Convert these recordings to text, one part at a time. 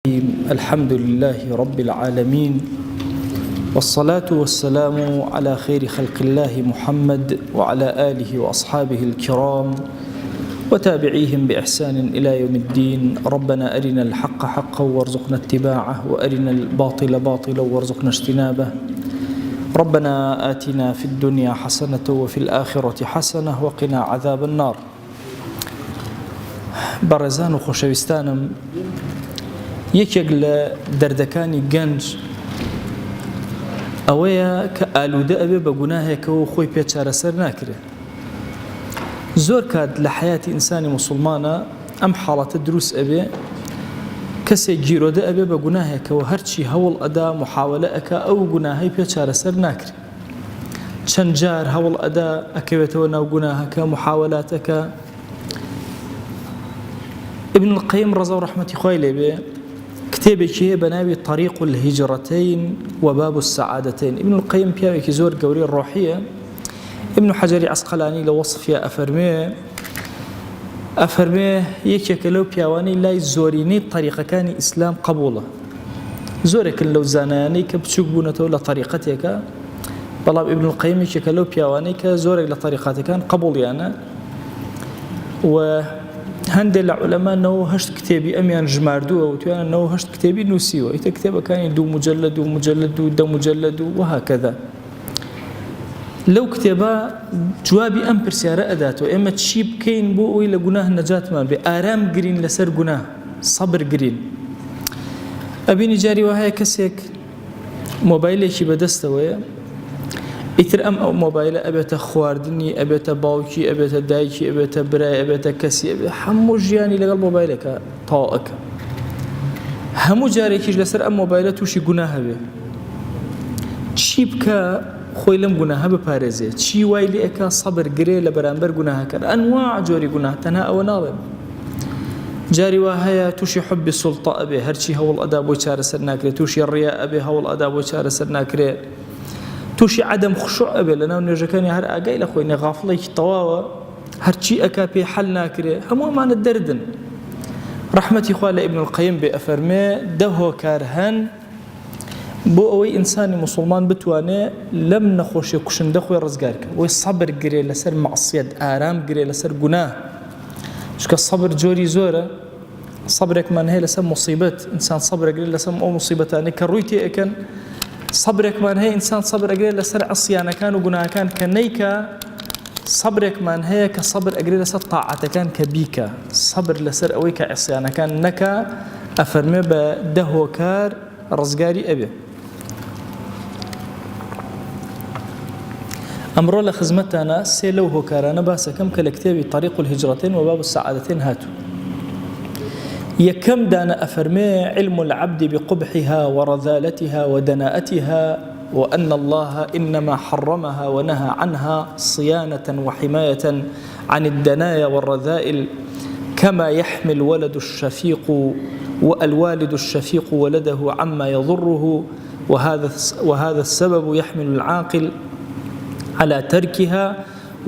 الحمد لله رب العالمين والصلاة والسلام على خير خلق الله محمد وعلى آله وأصحابه الكرام وتابعيهم بإحسان إلى يوم الدين. ربنا أرنا الحق حقا وارزقنا اتباعه وأرنا الباطل باطلا وارزقنا اجتنابه. ربنا آتنا في الدنيا حسنة وفي الآخرة حسنة وقنا عذاب النار. بەڕێزان و خۆشەویستانم، یەکێک لە دەردەکانی گەنج ئەوەیە کە ئالوودە ئەبێ بە گوناهێکەوە خۆی پێ چارەسەر ناکرێت. زۆر کات لە حیاتی ئینسانی موسڵمانە ئەم حاڵەتە دروست ئەبێ، کەسێک گیرۆدە ئەبێ بە گوناهێکەوە هەرچی هەوڵ ئەدا محاولە ئەکا ئەو گوناهەی پێ چارەسەر ناکرێت. چەند جار هەوڵ ئەدا ئەکەوێتەوە ناو گوناهەکە، محاولاتەکە. ابن القيم رضا و رحمەتی خوای لێبێ کتێبێکی هەیە بە ناوی طريق الهجرتين وباب السعادتين. ابن القيم پیاوێکی زۆر گەورەی ڕۆحیە. ابن حەجەری عەسقەلانی لە وەصفیە ئەفەرمێ یەکێکە لەو پیاوانەی لای زۆرینەی طریقەکانی ئیسلام قبوڵە. زۆرێکن لەو زانایانەی کە بچووک بوونەتەوە لە طریقەتێکە، بەڵام ابن القيم یەکێکە لەو پیاوانەی کە زۆرێک لە طریقەتەکان قبوڵیانە. و هەندێک لە عولەمانەوە 8 کتێبی ئەمیان ژماردووە و توانەوە 8 کتێبی نووسیوە. ئیتر کتێبەکانی 2 مجلد و مجلد و 10 مجلد و وهكذا. لەو کتێبە جوابی ئەم پرسیارە ئەداتەوە ئێمە چی بکەین بۆ ئەوەی لە گوناه نەجاتمان بێ، ئارام گرین لەسەر گوناه، سەبر گرین. ئەبینی جاری وهەیە کەسێک مۆبایلێکی بەدەستەوەیە، ئیتر ئەم ئەو مۆبایلە ئەبێتە خواردنی، ئەبێتە باوکی، ئەبێتە دایکی، ئەبێتە برای، ئەبێتە کەسی، هەموو ژیانی لەگەڵ مۆبایلەکە تاوەکە. هەموو جارێکیش لەسەر ئەم مۆبایلە تووشی گوناه هەبێ. چی بکە خۆی لەم گوناهە بپارێزێ؟ چی وای لێ ئەکا سەبر گرێ لە بەرامبەر گوناهەکە؟ ئەنواع جۆری گوناه، تەنها ئەوە ناڵێم. جاری وا هەیە تووشی حوبی سوڵتە ئەبێ، هەرچی هەوڵ ئەدا بۆی چارەسەر ناکرێت. تووشی ڕیا ئەبێ، هەوڵ ئەدا بۆی چارەسەر ناکرێت. تووشی عەدەم خوشوع ئەبێ، لەناو نوێژەکانی هەر ئاگای لە خۆی نەغافڵێکی تەواوە، هەرچی ئەکا پێی حەل ناکرێت. هەموو ئەمانە دەردن. ڕەحمەتی خوا لە ابن القيم بێ ئەفەرمێ 10 هۆکار هەن بۆ ئەوەی ئینسانی موسڵمان بتوانێت لەم نەخۆشیە کوشندە خۆی ڕزگار بکە. وەی سەبر گرێ لەسەر مەعسیەت، ئارام گرێ لەسەر گوناه. چونکە سەبر جۆری زۆرە. سەبرێکمان هەیە لەسەر موسیبەت، ئینسان سەبر ئەگرێت لەسەر ئەو موسیبەتانەی کە ڕووی تێ ئەکەن. سەبرێکمان هەیە ئینسان سەبر ئەگرێت لەسەر عەسیانەکان و گوناهەکان کە نەیکە. سەبرێکمان هەیە کە سەبر ئەگرێت لەسەر تاعەتەکان کە بیکە. سەبر لەسەر ئەوەی کە عەسیانەکان نەکە. ئەفەرمێ بە 10 هۆکار ڕزگاری ئەبێ. ئەمڕۆ لە خزمەتانە 3 لەو هۆکارانە باسەکەم کە لە کتێبی طريق الهجرتين وباب السعادتين هاتوو. يكم دان أفرمي علم العبد بقبحها ورذالتها ودناءتها، وأن الله إنما حرمها ونهى عنها صيانة وحماية عن الدنايا والرذائل، كما يحمي الولد الشفيق والوالد الشفيق ولده عما يضره، وهذا السبب يحمل العاقل على تركها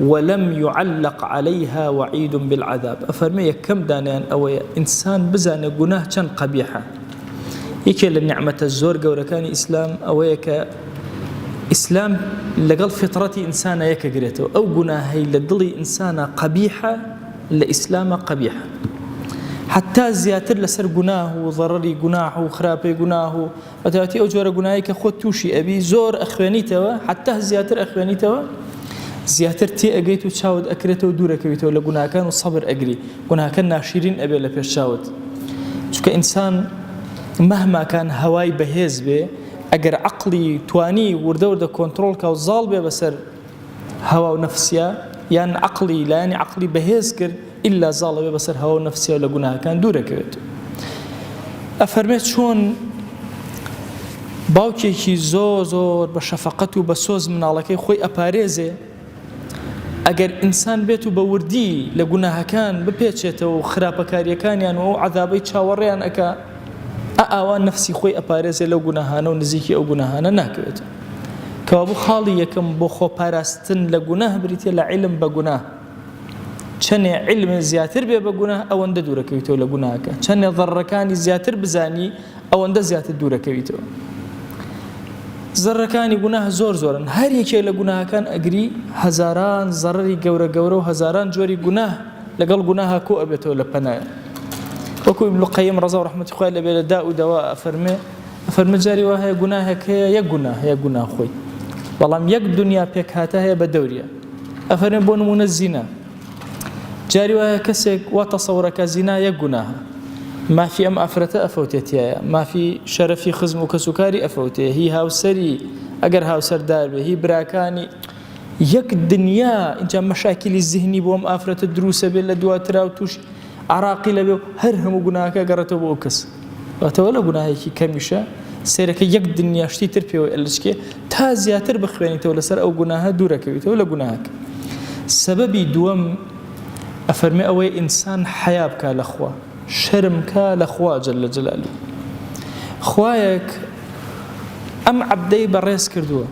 ولم يعلق عليها وعيد بالعذاب. أفرمي كم دانيان أو إنسان بزانه جناه كان قبيحة. يكي للنعمة الزور جوركاني إسلام أو يك إسلام لقل فطرتي إنسان يك جريته أو جناه لدلي إنسان قبيحة لإسلام قبيحة. حتى زياتر لسر جناه وضرري جناه وخرابي جناه وتأتي أجور جناه كخوت توشي أبي زور أخوانيته، حتى زياتر أخوانيته زیاتر تێ ئەگەیت و چاوت ئەکرێتەوە دوورەکەویتەوە لە گوناهەکان و سەبر ئەگری. گوناهەکە ناشرین ئەبێ لە پێش چاوت. چونکە ئینسان مەهماکان هەوای بەهێز بێ، ئەگەر عەقڵی توانی وردە وردە کۆنتڕۆڵ کا و زاڵ بێ بەسەر هەوا و نەفسیە، یان عەقڵی لایەنی عەقڵی بەهێز کرد، ئیلا زاڵە بێ بەسەر هەوا و نەفسیە و لە گوناهەکان دوورەکەوێت. ئەفەرمێت چۆن باوکێکی زۆر بە شەفەقەت و بە سۆز مناڵەکەی خۆی ئەپارێزێ، ئەگەر ئینسان بێت و بە وردی لە گوناهەکان بپێچێتەوە و خراپەکاریەکانیان و عەذابەی چاوەڕێیان ئەکا، ئاوان نەفسی خۆی ئەپارێزێ لەو گوناهانە و نزیکی ئەو گوناهانە ناکەوێت. کەوابوو خاڵی یەکەم بۆ خۆپاراستن لە گوناه بریتێ لە عیلم بە گوناه. چەندێ علم زیاتر بێ بە گوناه ئەوەندە دوورەکەویتەوە لە گوناهەکە چەندێ ضەرەکانی زیاتر بزانی ئەوەندە زیاتر دوورەکەویتەوە زەرەکانی گوناه زۆر زۆرن هەر یەکێک لە گوناهەکان ئەگری هەزاران زەرەری گەورە گەورە و هەزاران جۆری گوناه لەگەڵ گوناها کۆ ئەبێتەوە لە پەنایە وەکو ئیبن القەییم ڕەزا و ڕەحمەتی خوای لەبێ لە دا و دەوا ئەفەرمێ جاری وا هەیە گوناهێک هەیە یەک گوناه خۆی بەڵام یەک دنیا پێک هاتە هەیە بە دەوریە ئەفەرمێ بۆ نمونە زینا جاری وایە کەسێک وا تەسەوڕەکە زینا یەک گوناهە مافی ئەم ئافرەتە ئەفەوتێتیایە مافی شەرەفی خزم و کەسوکاری ئەفەوتێ هی هاوسەری ئەگەر هاوسەردار بێ هی براکانی یەک دنیا اینجا مەشاکلی زیهنی بۆ ئەم ئافرەتە دروسە بێت لە دواترا و توش عراقی لەبێ و هەر هەموو گوناهەکە گەڕێتەوە بۆ ئەو کەس واتەوە لە گوناهێکی کەمیشە سێرەکە یەک دنیا شتی تر پێوە ئەلچکێ تا زیاتر بخوێنیتەوە لەسەر ئەو گوناهە دوورەکەویتەوە لە گوناهەکە سەبەبی دووەم ئەفەرمێ ئەوەی ئینسان حیا بکە لەخوا شەرم کە لەخوا جەلە جەلالوه خوایەک ئەم عەبدەی بەڕێز کردووە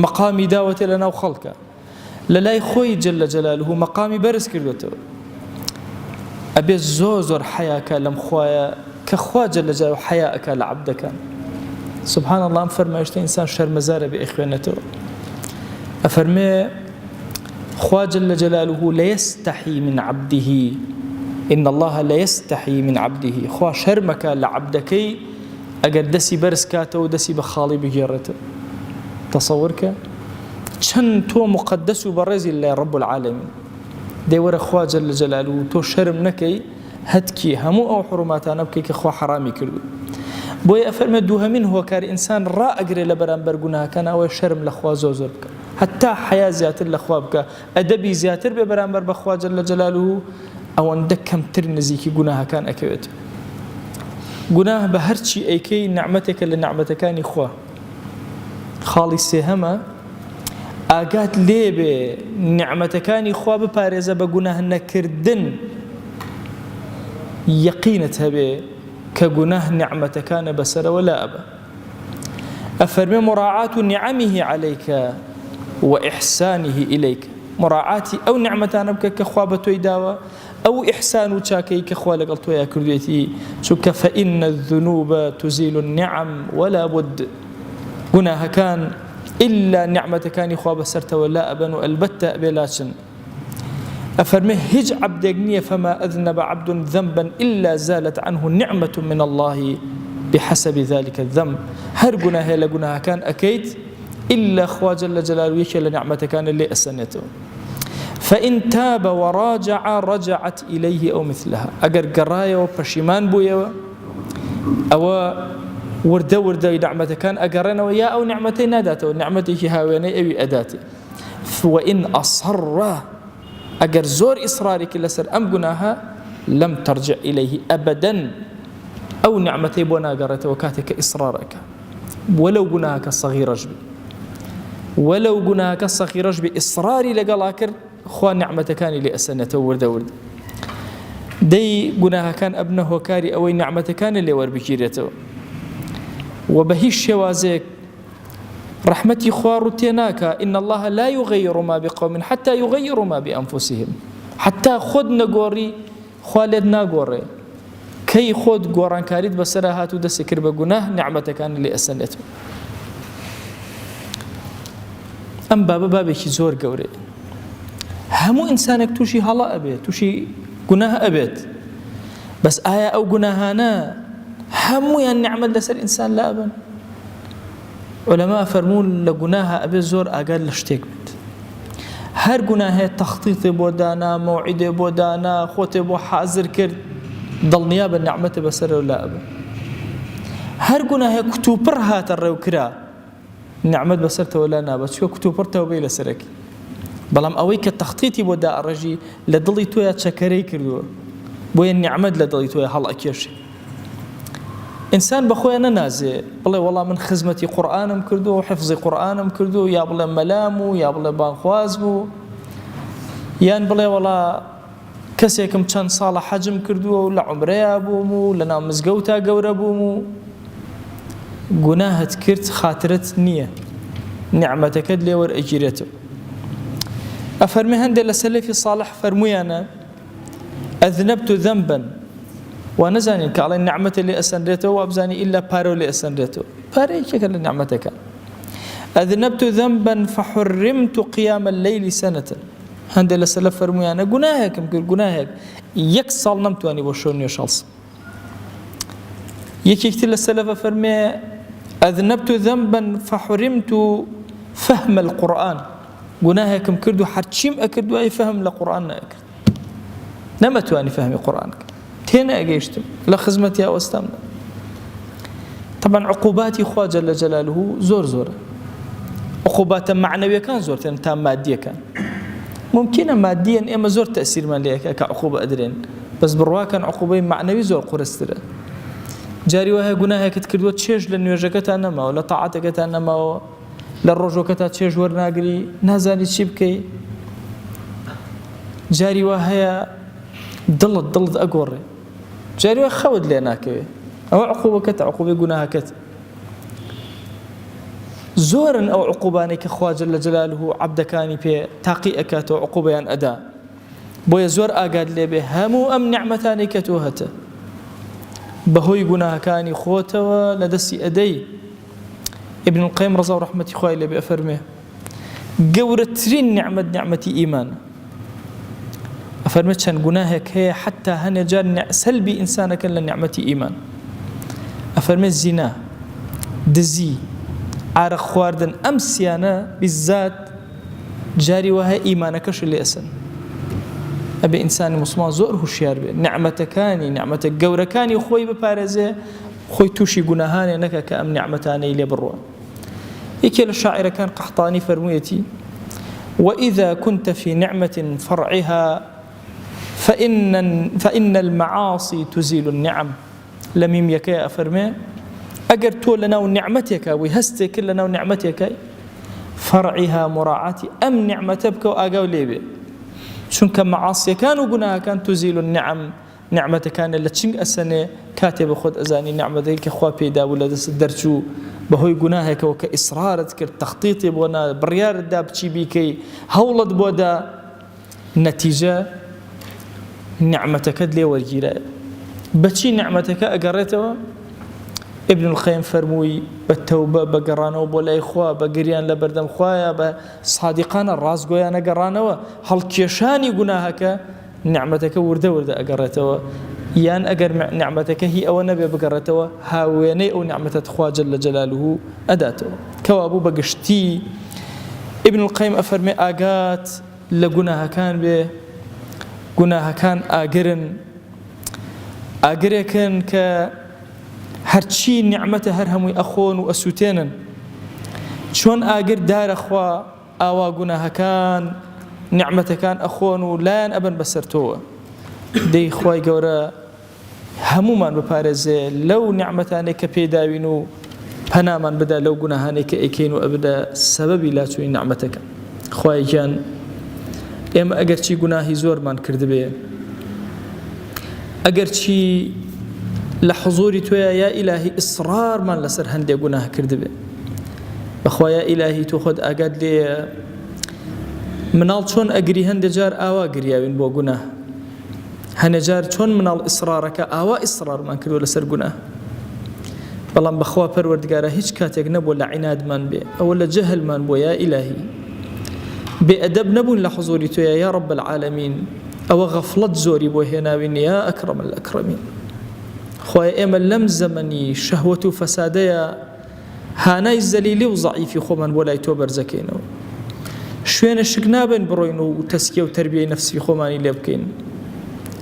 مەقامی داوەتێ لەناو خەڵکە لە لای خۆی جەلە جەلالوه مەقامی بەرز کردوێتەوە ئەبێ زۆر حیاکە لەم خوایە کە خوا جەلە جەلالوه حیاکە لە عەبدەکان سبحان الله ئەم فەرمایشتە ئینسان شەرمەزارە بێ ئەخوێنێتەوە ئەفەرمێ خوا جل جلاله لا يستحي من عبده إن الله لا يستحي من عبده خوا شرمك لعبدكي أجر دسي برسكاته ودسي بخالي بجيرته تصورك شن تو مقدس وبرزي الله رب العالمين دي ورا خوا جل جلاله تو شرم نكي هتكي همو أو حرماتنا بكي كخوا حرامي كردو بوي أفرمي دوها من هو كار إنسان را أجري لبران برجونها كان أو شرم لخوا زوزر بك حتى حياة زياتر لخوا بك أدبي زياتر ببرامبر بخوا جل جلاله أو عندك كم ترنزيكي جناها كان أكيد جناه بهرشي أيكي نعمتك لنعمتك كان إخوة خالي سهمة أجات ليه بنعمتك كان إخوة ببارزة بجناه نكردن يقينتها به كجناه نعمتك كان بسر ولا أبا أفرمي مراعاة نعمه عليك وإحسانه إليك مراعاتي أو نعمتان بك كخوابة يداوى أو إحسان وشاكي كخوالك الطوية كرديتي شك فإن الذنوب تزيل النعم ولا بد قناها كان إلا نعمة كان خواب سرت ولا أبن والبتة بلاشن أفرمه هج عبد يقنية فما أذنب عبد ذنبا إلا زالت عنه نعمة من الله بحسب ذلك الذنب هر قناها لقناها كان أكيد إلا خوا جل جلاله يشل نعمة كان اللي أسنته فإن تاب وراجع رجعت إليه أو مثلها أجر قراية وبشيمان بويا أو ورده نعمة كان أجرنا ويا أو نعمتين ناداته ونعمته هاويني أو أداته وإن أصر أجر زور إصرارك لسر أم جناها لم ترجع إليه أبدا أو نعمتي بونا قرته وكاتك إصرارك ولو جناهك الصغير رجبي ولو جناهك الصغير رجبي إصراري لقلاكر خوا نعمة كان لأسنته ورده دي جناها كان ابنه كاري أو نعمة كان اللي وربكيرته وبهيش شوازك رحمتي خوار تيناك إن الله لا يغير ما بقوم حتى يغيروا ما بأنفسهم حتى خود نقوري خوالد نقوري كي خود قوران كاريد بسراهات ودسكر بجناه نعمة كان اللي أسنته أم بابي زور قوري همو إنسانك توشي هلا أبيت توشي جناه أبيت بس آية أو جناهانا همو يعني نعمل لسر إنسان لا أبن علماء فرمون لجناها أبي زور أقل لشتيك بيت هر جناه تخطيط بودانا موعد بودانا خوت بو حاضر كرد ضل نيابة النعمة بسر ولا أبن هر جناه كتوبر هات الروكرا نعمة بسرت ولا نابت شو كتوبرته وبيل سرك بلام أويك التخطيط بودا الرجي لدلي تويا تشكري كردو بوين نعمد لدلي تويا هلا كيش إنسان بخويا نازي بالله والله من خزمتي قرآن كردو وحفظي قرآن كردو يا بالله ملامو يا بالله بانخوازمو يان بالله والله كسيكم كان صالح حجم كردو ولا عمري أبومو لنا مزقوتا قوربومو جناهت كرت خاطرت نية نعمتك اللي ور أجريته أفرمي هندي لسلفي صالح فرميانا أذنبت ذنبا ونزاني كعلى النعمة اللي أسندته وأبزاني إلا بارو اللي أسندته باري شكل نعمتك أذنبت ذنبا فحرمت قيام الليل سنة هند لسلف فرمي أنا جناهك يمكن جناهك يكسل نمت وأني بشون يشالس يكتل السلف فرمي أذنبت ذنبا فحرمت فهم القرآن جناهك كردو حرشيم أكردو أي فهم لقرآن أكرد نمت وأني فهم القرآن تينا أجيشتم لخزمتي أو استمنا طبعا عقوباتي خوا جل جلاله زور عقوبات معنوية كان زور تام مادية كان ممكن ماديا إما زور تأثير من ليك كعقوبة أدرين بس بروا كان عقوبة معنوي زور قرسترة جاري وها جناها كتكردو تشيج لأنه يجكت أنا ما ولا طاعتك أنا ما للرجو كتا تشيج ورناقري نازاني شبكي جاري وها ضلت أقوري جاري وها خود لنا كوي أو عقوبة كت عقوبة جناها كت زورا أو عقوباني كخوا جل جلاله عبدكاني في تاقيئك عقوبة أن أداء بويا زور أقاد لي به همو أم نعمتاني كتوهته بهوي جناها كاني خوته لدسي أدي ابن القيم رضا ورحمة خواه اللي بأفرمه قورترين نعمتي إيمان أفرمت شان جناهك هي حتى هنجار سلبي إنسانك لنعمتي إيمان أفرمت زنا دزي عارق خواردن أمسيانا بالذات جاري وها إيمانكش اللي أسن أبي إنسان مسلمان زور هوشيار به نعمتكاني نعمتك جوركاني خوي ببارزه خوي توشي جناهاني نك كأم نعمتاني اللي بروا يكيل الشاعر كان قحطاني فرميتي وإذا كنت في نعمة فرعها فإن المعاصي تزيل النعم لم يميك يا أفرمي أجر تولنا ونعمتك ويهستك لنا ونعمتك فرعها مراعاتي أم نعمتك وأجاو ليبي شنك معاصي كانوا جناها كان تزيل النعم نعمتك كان اللي تشنق السنة كاتب خد أزاني نعمتك إخوة بيدا ولا درجو بهوي جناهك وكإصرارك التخطيط بونا بريار داب شي بيكي هولد بودا نتيجة نعمتك دلي ورجيلا بشي نعمتك أقريته ابن القيم فرموي بالتوبة بقرانه وبولا إخوة بقريان لبردم خوايا بصادقان الراس قويانا قرانه هل كيشاني جناهك نعمتك ورده أقريته يان أقر نعمتك هي أو نبي بقرته هاويني أو نعمة خوا جل جلاله أداته كوابو بقشتي ابن القيم أفرمي آقات لقناها كان به قناها كان آقريكن هرچی نعمت هر هموی أخون وأسوتينا شون آقر دار أخوا آوا قناها كان نعمت كان أخون ولان أبن بسرتوه دي خواي قورا همومان بپارزه لو نعمتاني كبيداوينو پنامان بدا لو گناهاني كأيكينو أبدا سببي لا توي نعمتك خواي جان اما اگر چی گناهي زور من کرده بي اگر چی لحضوري تويا يا إلهي إصرار من لسر هندي گناه کرده بي بخوا يا إلهي تو خود اقاد لي منال چون اگري هندي جار آوا گرياوين بو گناه هنجار چون من الإصرارك آوا إصرار من كردو لسر گناه بلان بخوا پروردگاره هیچ کاتێک نبو لعناد من بي أو لجهل من بو يا إلهي بأدب نبو لحضوري تو يا رب العالمين أو غفلت زوري بو هناوين يا أكرم الأكرمين خوايا إما لم زمني شهوة فسادية هاناي الزليلي وضعيفي خو من بولاي توبر زكينو شوين الشقنابن بروينو تسكية وتربية نفسي خوماني ليبكين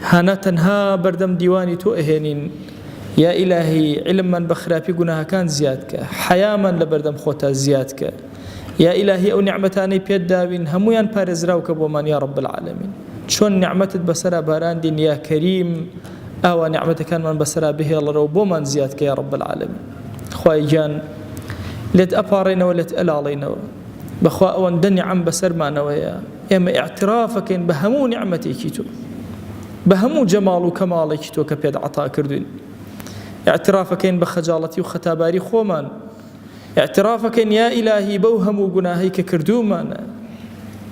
هانا تنها بردم ديواني تو اهينين يا إلهي علم من بخرابي قناها كان زيادك حيا من لبردم خوتا زيادك يا إلهي أو نعمتاني بيد داوين همويان بارز راوك بومان يا رب العالمين شون نعمتت بسرا باراندين يا كريم أو نعمتك كان من بسرا به الله رو بومان زيادك يا رب العالمين خواهي جان لت أبارينا ولت ألالينا بخوا أوان دني عم بسر معنا ويا إما اعترافك بهمو نعمتي كيتو بهمو جمال وكمالك تو كبيد عطاء كردين اعترافك بخجالتي وختاباري خومان اعترافك يا إلهي بوهمو قناهيك كردومان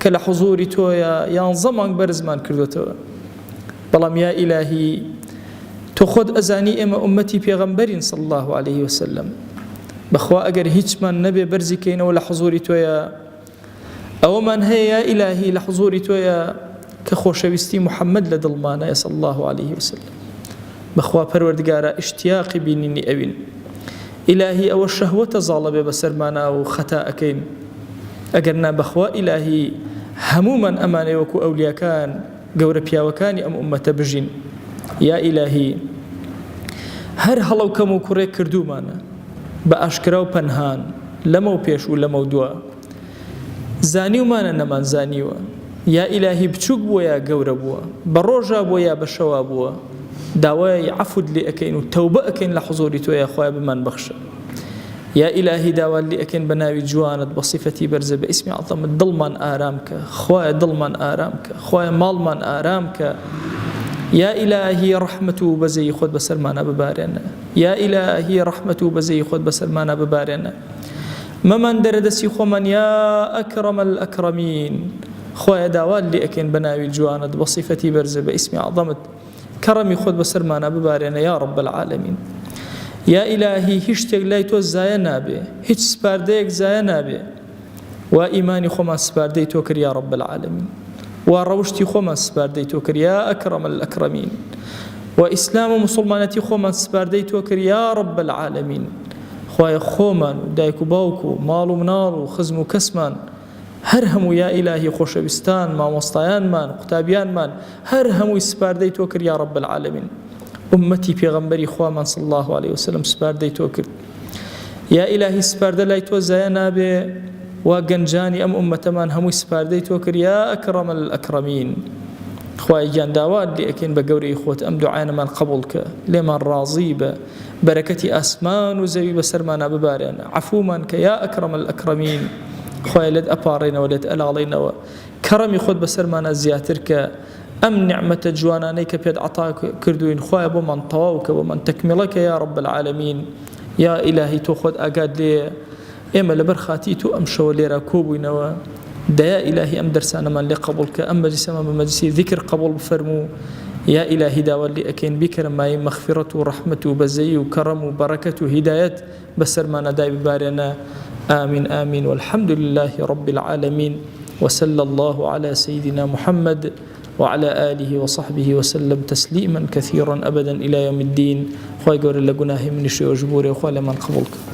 كلا حضوري تو يا زمان برزمان كردو تو بەڵام یا ئیلاهی تۆ خۆت ئەزانی ئێمە ئومەتی پێغەمبەرین صلی الله عليه وسلم بەخوا ئەگەر هیچمان نەبێ بەرزیکەینەوە لە حوزوری تۆیە ئەوەمان هەیە یا ئیلاهی لە حوزوری تۆیە کە خۆشەویستی محەممەد لە دڵمانە صلی الله عليه وسلم بەخوا پەروەردگارە ئیشتیاقی بینینی ئەوین ئیلاهی ئەوە شەهوەتە زاڵە بێ بەسەرمانە و خەتا ئەەکەین ئەگەر نا بەخوا ئیلاهی هەمومان ئەمانەی وەکو ئەولیاکان گەورە پیاوەکانی ئەم ئومەتە بژین یا ئیلاهی هەر هەڵەو کەم و کوڕێک کردومانە بە ئاشکرا و پەنهان لەمە و پێش و لەمە و دووە زانیومانە نەمان زانیوە یا ئیلاهی بچووک بووە یا گەورە بووە بە ڕۆژە بووە یا بە شەوا بووە داوای عەفوت لێ ئەەکەین و تەوبە ئەەکەین لە حوزوری تۆ یا خوای بمان بەخشە یا ئیلاهی داوا لێ ئەەکەین بە ناوی جوانت بە صیفەتی بەرزە بە ئیسمی عەظەمت دڵمان ئارام کە خوایە دڵمان ئارام کە خوایە ماڵمان ئارام کە یا ئیلاهی ڕەحمەت و بەزەی خۆت بەسەرمانە ببارێنە یا ئیلاهی ڕەحمەت و بەزەی خۆت بەسەرمانە ببارێنە مەمان دەرەدەستی خۆمان یا ئەکرەمە الئەکرەمین خوایە داوا لێ ئەەکەین بە ناوی جوانت بە صیفەتی بەرزە بە ئیسمی عەظەمت کەڕەمی خۆت بەسەرمانە ببارێنە یا رب العالمین یا ئیلاهی هیچ شتێک لای تۆ زایە نابێ هیچ سپاردەیەک زایە نابێ وا ئیمانی خۆمان سپاردەی تۆ کرد یا رب العالمین وا ڕەوشتی خۆمان سپاردەی تۆ کرد یا ئەکرەمە الئەکرەمین و ئیسلام و موسڵمانەتی خۆمان سپاردەی تۆ کرد یا رب العالمین خوایە خۆمان و دایک و باوک و ماڵ و مناڵ و خزم و کەسمان هەر هەموو یا ئیلاهی خۆشەویستان مامۆستایانمان قوتابیانمان هەر هەمووی سپاردەی تۆ کرد یا رب العالمین ئومەتی پێغەمبەری خوامان صلی الله عليه وسلم سپاردەی تۆ کرد یا ئیلاهی سپاردە لای تۆ زایە نابێ وا گەنجانی ئەم ئومەتەمان هەمووی سپاردەی تۆ کرد یا ئەکرەمە الئەکرەمین خوای گیان داوات لێ ئەەکەین بە گەورەی خۆت ئەم دوعایەمان قبوڵ کە لێمان ڕازی بە بەرەکەتی ئاسمان و زەوی بەسەرمانە ببارێنە عەفومان کە یا ئەکرەمە الئەکرەمین خوای لێت ئەپاڕێنەوە لێت ئەلاڵێنەوە کەڕەمی خۆت بەسەرمانە زیاتر کە ئەم نعمەتە جوانانەی کە پێت عەتا کردوین خوایە بۆمان تەواو کە بۆمان تەکمیڵەکە یا رب العالمین یا ئیلاهی تۆ خۆت ئاگات لێ ئێمە لەبەر خاتی تۆ ئەم شەوە لێرە کۆبووینەوە دەیا ئیلاهی ئەم دەرسانەمان لێ قبوڵ کە ئەم مەجلیسەمان بە مەجلیسی ذیکر قبوڵ بفەرموو یا ئیلاهی داوا لێ ئەەکەین بیکەرە مای مەغفیرەت و ڕەحمەت و بەزەیی و کەڕەم و بەڕەکەت و هیدایەت بەسەرمانە دای ببارێنە آمين آمين والحمد لله رب العالمين وصلى الله على سيدنا محمد وعلى آله وصحبه وسلم تسليما كثيرا أبدا إلى يوم الدين خوي قول لقناه من شيء وجبوري وخوي لمن قبولك